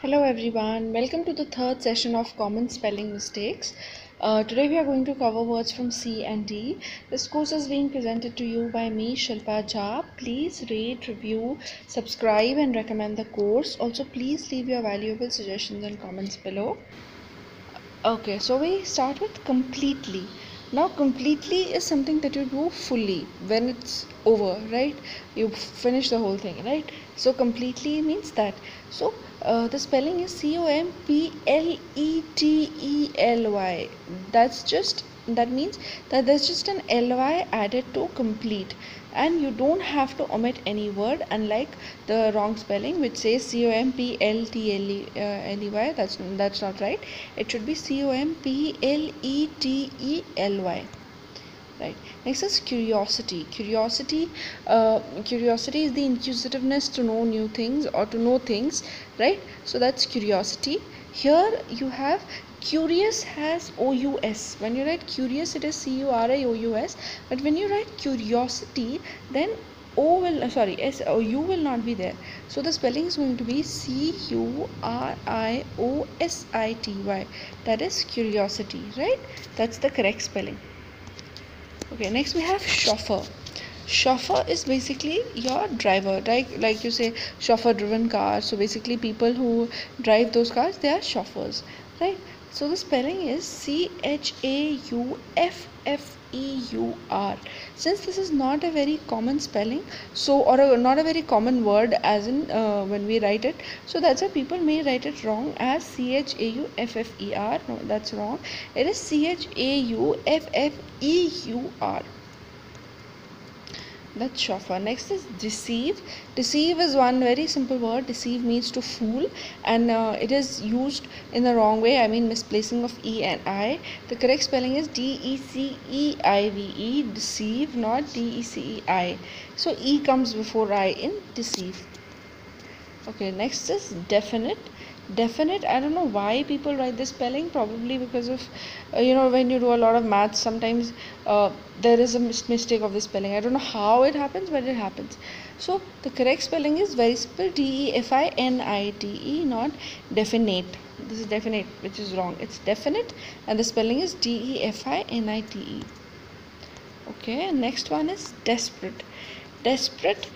Hello everyone, welcome to the third session of common spelling mistakes. Today we are going to cover words from C and D. This course is being presented to you by me, Shilpa Jha. Please rate, review, subscribe and recommend the course. Also please leave your valuable suggestions and comments below. Okay, so we start with completely. Now, completely is something that you do fully when it's over, right? You finish the whole thing, right? So, completely means that. So, the spelling is Completely. That means that there's just an ly added to complete, and you don't have to omit any word, unlike the wrong spelling which says Completely. That's not right. It should be Completely, right? Next is curiosity is the inquisitiveness to know new things or to know things, right? So that's curiosity. Here you have curious has ous. When you write curious it is curious, but when you write curiosity, then o will s o u will not be there, so the spelling is going to be curiosity. That is curiosity, right? That's the correct spelling. Okay, next we have chauffeur. Chauffeur is basically your driver, right? Like you say, chauffeur driven car. So basically, people who drive those cars, they are chauffeurs, right? So the spelling is Chauffeur. Since this is not a very common spelling, so not a very common word as in when we write it, so that's why people may write it wrong as Chaufffer. No, that's wrong. It is Chauffeur. That's chauffeur. Next is deceive. Deceive is one very simple word. Deceive means to fool, and it is used in the wrong way. I mean misplacing of e and I. The correct spelling is Deceive. Deceive, not Decei. So e comes before I in deceive. Okay, next is definite. Definite, I don't know why people write this spelling, probably because of when you do a lot of maths, sometimes there is a mistake of the spelling. I don't know how it happens, but it happens. So the correct spelling is very simple, Definite, not definite. This is definite, which is wrong. It's definite, and the spelling is Definite. Okay, next one is desperate. Desperate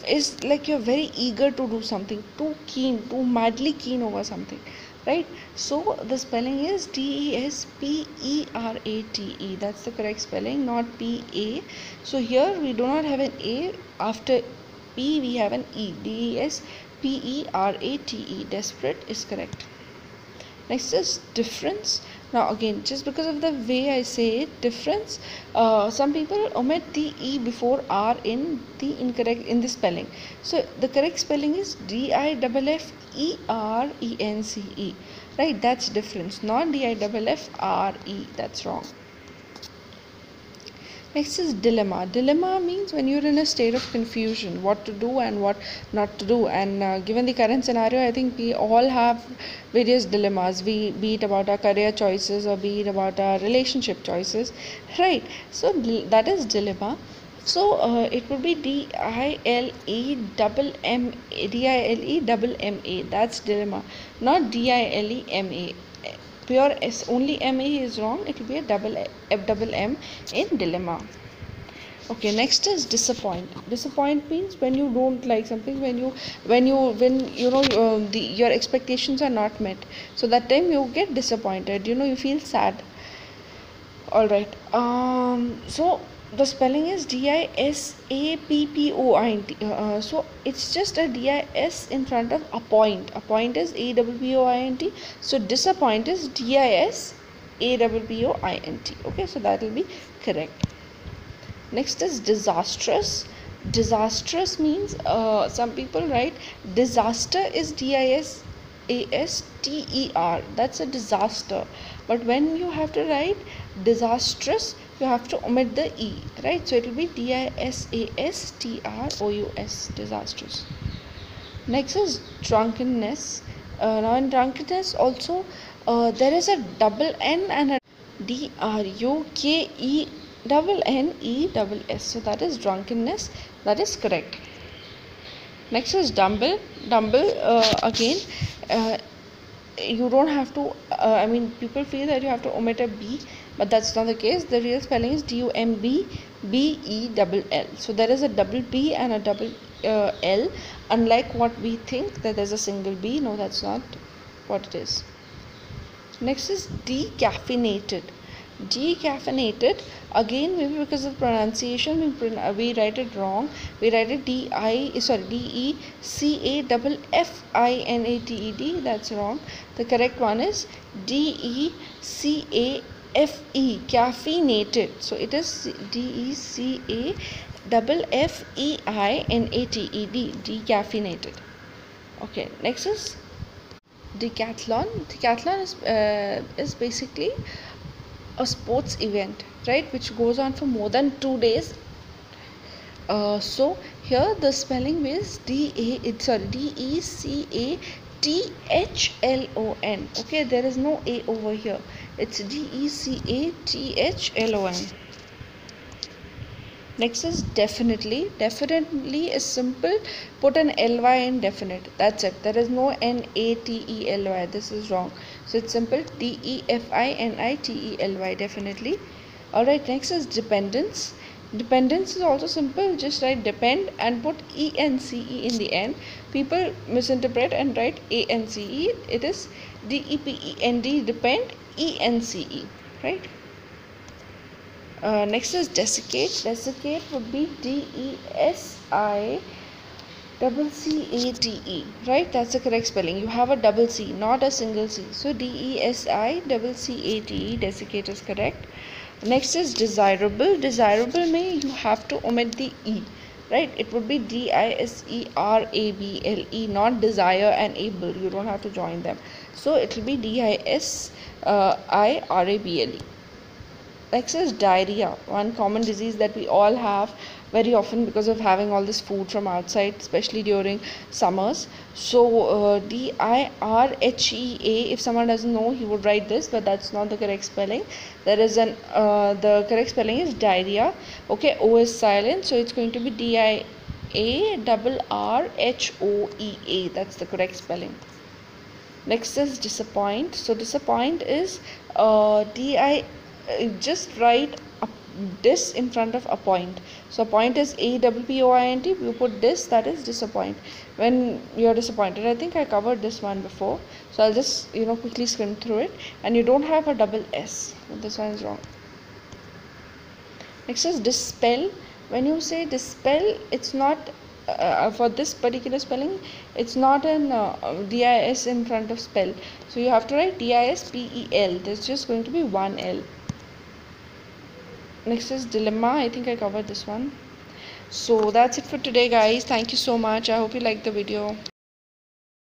is like you're very eager to do something, too keen, too madly keen over something, right? So the spelling is Desperate. That's the correct spelling, not pa. So here we do not have an a after p, we have an e. Desperate. Desperate is correct. Next is difference. Now again, just because of the way I say it, difference, some people omit the e before r in the spelling. So the correct spelling is Difference, right? That's difference, not Diffre. That's wrong. Next is dilemma. Dilemma means when you're in a state of confusion, what to do and what not to do. And given the current scenario, I think we all have various dilemmas. Be it about our career choices or be it about our relationship choices, right? So that is dilemma. So it would be Dile That's dilemma, not Dilema. Pure S only M A is wrong. It will be a double M in dilemma. Okay, next is disappoint. Disappoint means when you don't like something, when your expectations are not met. So that time you get disappointed. You feel sad. All right. So the spelling is Disappoint. So it's just a dis in front of appoint. Appoint is appoint. So disappoint is disappoint. Okay, so that will be correct. Next is disastrous. Disastrous means some people write disaster is disaster. That's a disaster. But when you have to write disastrous, you have to omit the e, right? So it will be disastrous. Disastrous. Next is drunkenness. Now in drunkenness also there is a double n and a drunkenness. So that is drunkenness. That is correct. Next is dumble. Dumble again uh, you don't have to I mean, people feel that you have to omit a B, but that's not the case. The real spelling is DUMBBELL. So there is a double B and a double L, unlike what we think that there's a single B. No, that's not what it is. Next is decaffeinated. Decaffeinated, again, maybe because of pronunciation, we write it wrong. We write it DECAFFINATED. That's wrong. The correct one is DECAFE, caffeinated. So it is DECAFFEINATED, decaffeinated. Okay, next is decathlon. Decathlon is basically a sports event, right, which goes on for more than 2 days. So here the spelling is DECATHLON. Okay, there is no A over here. It's DECATHLON. Next is definitely. Definitely is simple. Put an ly in definite. That's it. There is no NATELY. This is wrong. So it's simple. DEFINITELY. Definitely. Alright, next is dependence. Dependence is also simple. Just write depend and put ENCE in the end. People misinterpret and write ANCE. It is DEPEND, depend, ENCE. Right? Next is desiccate. Desiccate would be DESICCATE, right? That's the correct spelling. You have a double C, not a single C. So DESICCATE, desiccate is correct. Next is desirable. Desirable may you have to omit the E, right? It would be DISERABLE, not desire and able. You don't have to join them. So it will be DISIRABLE. Next is diarrhea, one common disease that we all have very often because of having all this food from outside, especially during summers. So DIRHEA, if someone doesn't know, he would write this, but that's not the correct spelling. There is the correct spelling is diarrhea. Okay, O is silent, so it's going to be DIARRHOEA. That's the correct spelling. Next is disappoint. So disappoint is just write dis in front of appoint. So appoint is APPOINT. You put dis, that is disappoint. When you're disappointed, I think I covered this one before. So I'll just quickly skim through it. And you don't have a double S. This one is wrong. Next is dispel. When you say dispel, it's not for this particular spelling, it's not an DIS in front of spell. So you have to write DISPEL. There's just going to be one L. Next is dilemma. I think I covered this one. So that's it for today, guys. Thank you so much. I hope you liked the video.